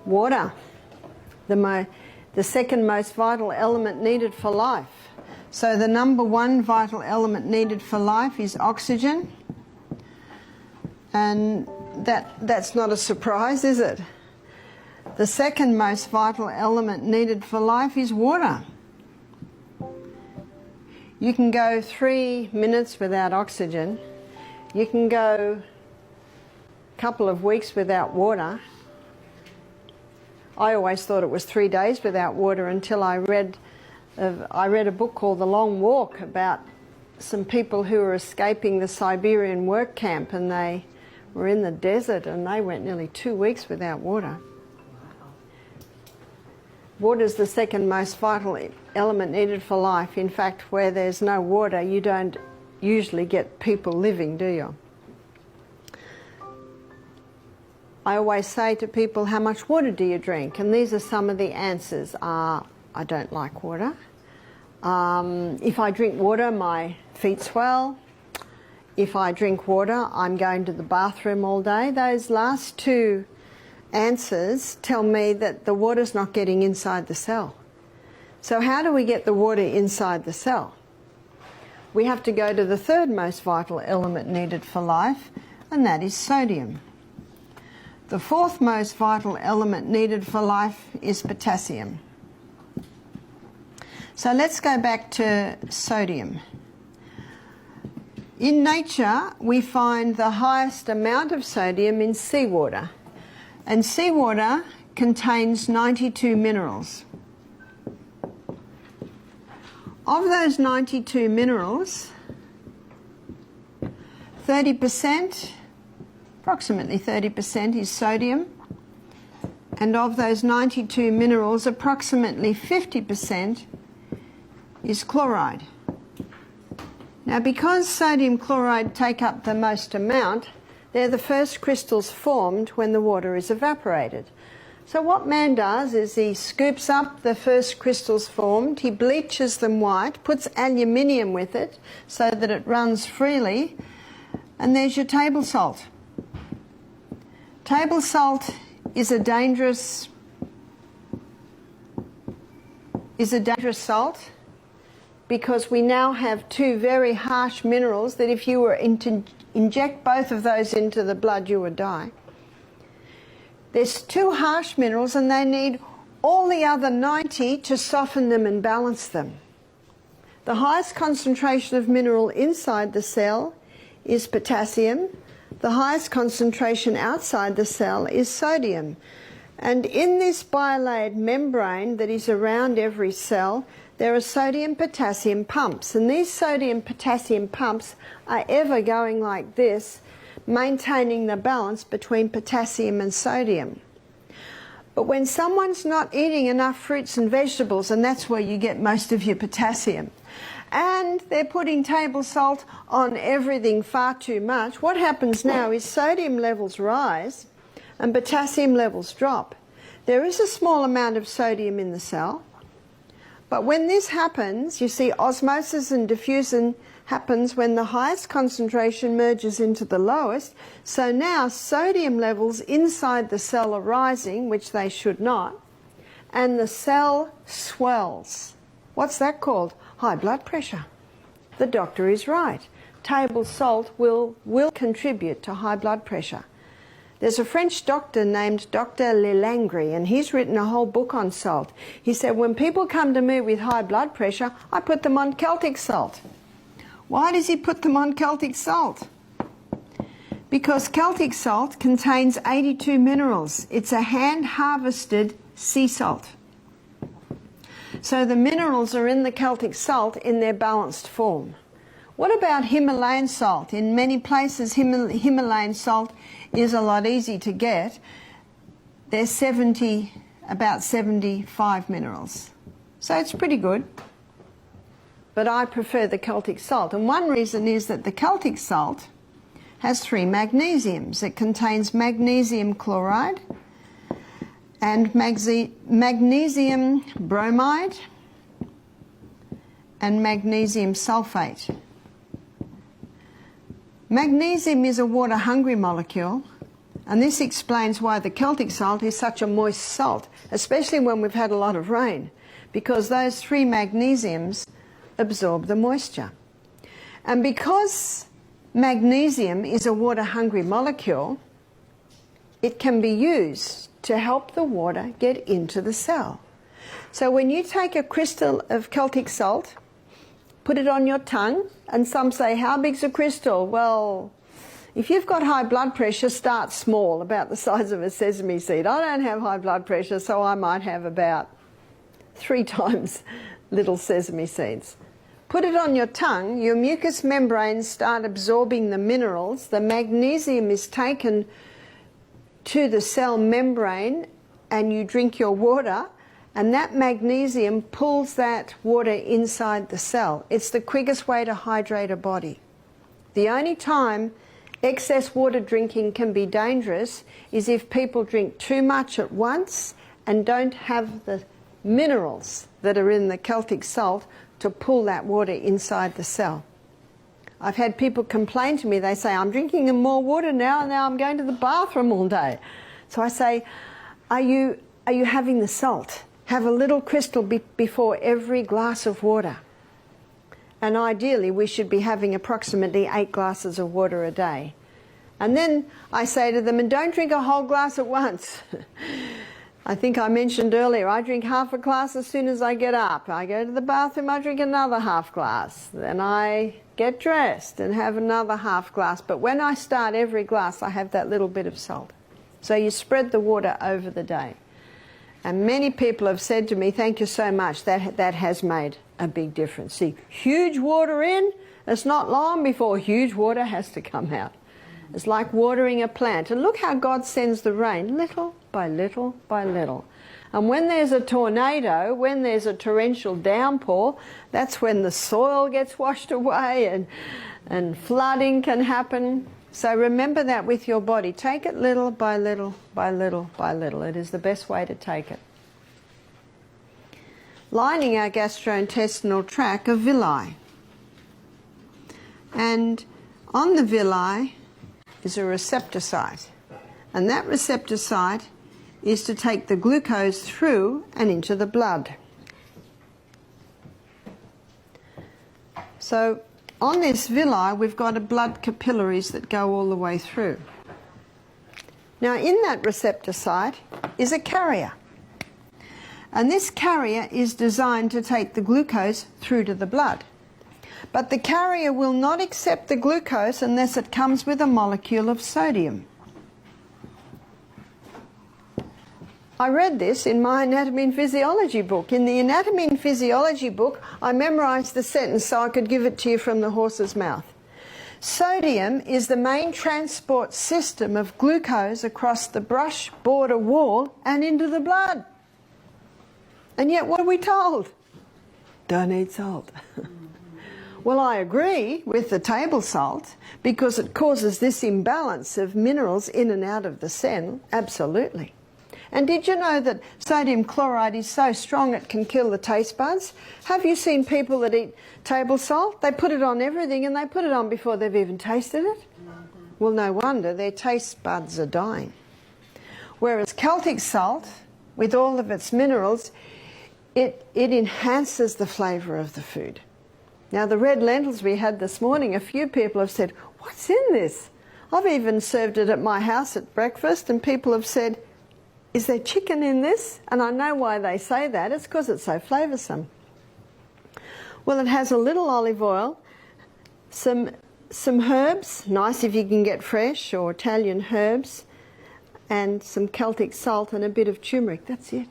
Water, the second most vital element needed for life. So the number one vital element needed for life is oxygen. And that's not a surprise, is it? The second most vital element needed for life is water. You can go 3 minutes without oxygen. You can go a couple of weeks without water. I always thought it was 3 days without water until I read a book called The Long Walk about some people who were escaping the Siberian work camp, and they were in the desert and they went nearly 2 weeks without water. Water is the second most vital element needed for life. In fact, where there's no water, you don't usually get people living, do you? I always say to people, how much water do you drink? And these are some of the answers. I don't like water. If I drink water, my feet swell. If I drink water, I'm going to the bathroom all day. Those last two answers tell me that the water's not getting inside the cell. So how do we get the water inside the cell? We have to go to the third most vital element needed for life, and that is sodium. The fourth most vital element needed for life is potassium. So let's go back to sodium. In nature, we find the highest amount of sodium in seawater. And seawater contains 92 minerals. Of those 92 minerals, 30%, approximately 30% is sodium. And of those 92 minerals, approximately 50% is chloride. Now, because sodium chloride take up the most amount, they're the first crystals formed when the water is evaporated. So what man does is he scoops up the first crystals formed, he bleaches them white, puts aluminium with it so that it runs freely, and there's your table salt. Table salt is a dangerous salt because we now have two very harsh minerals that if you were to inject both of those into the blood, you would die. There's two harsh minerals and they need all the other 90 to soften them and balance them. The highest concentration of mineral inside the cell is potassium. The highest concentration outside the cell is sodium. And in this bilayered membrane that is around every cell, there are sodium-potassium pumps. And these sodium-potassium pumps are ever going like this, maintaining the balance between potassium and sodium. But when someone's not eating enough fruits and vegetables, and that's where you get most of your potassium, and they're putting table salt on everything far too much, what happens now is sodium levels rise and potassium levels drop. There is a small amount of sodium in the cell, but when this happens, you see osmosis and diffusion happens when the highest concentration merges into the lowest. So now sodium levels inside the cell are rising, which they should not, and the cell swells. What's that called? High blood pressure. The doctor is right. Table salt will contribute to high blood pressure. There's a French doctor named Dr. Lelangre, and he's written a whole book on salt. He said, when people come to me with high blood pressure, I put them on Celtic salt. Why does he put them on Celtic salt? Because Celtic salt contains 82 minerals. It's a hand-harvested sea salt. So the minerals are in the Celtic salt in their balanced form. What about Himalayan salt? In many places, Himalayan salt is a lot easier to get. There's about 75 minerals. So it's pretty good. But I prefer the Celtic salt. And one reason is that the Celtic salt has 3 magnesiums. It contains magnesium chloride and magnesium bromide and magnesium sulfate. Magnesium is a water-hungry molecule, And this explains why the Celtic salt is such a moist salt, especially when we've had a lot of rain, because those 3 magnesiums absorb the moisture. And because magnesium is a water-hungry molecule, it can be used to help the water get into the cell. So when you take a crystal of Celtic salt, put it on your tongue, and some say, how big's a crystal? Well, if you've got high blood pressure, start small, about the size of a sesame seed. I don't have high blood pressure, so I might have about 3 times little sesame seeds. Put it on your tongue, your mucous membranes start absorbing the minerals, the magnesium is taken to the cell membrane, and you drink your water, and that magnesium pulls that water inside the cell. It's the quickest way to hydrate a body. The only time excess water drinking can be dangerous is if people drink too much at once and don't have the minerals that are in the Celtic salt to pull that water inside the cell. I've had people complain to me, they say, I'm drinking more water now, and now I'm going to the bathroom all day. So I say, are you having the salt? Have a little crystal before every glass of water. And ideally we should be having approximately 8 glasses of water a day. And then I say to them, and don't drink a whole glass at once. I think I mentioned earlier, I drink half a glass as soon as I get up. I go to the bathroom, I drink another half glass. Then I get dressed and have another half glass. But when I start every glass, I have that little bit of salt. So you spread the water over the day. And many people have said to me, thank you so much, that has made a big difference. See, huge water in, it's not long before huge water has to come out. It's like watering a plant. And look how God sends the rain, little by little by little. And when there's a tornado, when there's a torrential downpour, that's when the soil gets washed away and flooding can happen. So remember that with your body. Take it little by little by little by little. It is the best way to take it. Lining our gastrointestinal tract are villi. And on the villi is a receptor site. And that receptor site is to take the glucose through and into the blood. So on this villi, we've got a blood capillaries that go all the way through. Now in that receptor site is a carrier. And this carrier is designed to take the glucose through to the blood. But the carrier will not accept the glucose unless it comes with a molecule of sodium. I read this in my anatomy and physiology book. In the anatomy and physiology book, I memorized the sentence so I could give it to you from the horse's mouth. Sodium is the main transport system of glucose across the brush border wall and into the blood. And yet what are we told? Don't eat salt. Well, I agree with the table salt because it causes this imbalance of minerals in and out of the cell, absolutely. And did you know that sodium chloride is so strong it can kill the taste buds? Have you seen people that eat table salt? They put it on everything and they put it on before they've even tasted it. Well, no wonder, their taste buds are dying. Whereas Celtic salt, with all of its minerals, it enhances the flavour of the food. Now, the red lentils we had this morning, a few people have said, what's in this? I've even served it at my house at breakfast, and people have said, is there chicken in this? And I know why they say that. It's because it's so flavoursome. Well, it has a little olive oil, some herbs, nice if you can get fresh or Italian herbs, and some Celtic salt and a bit of turmeric. That's it.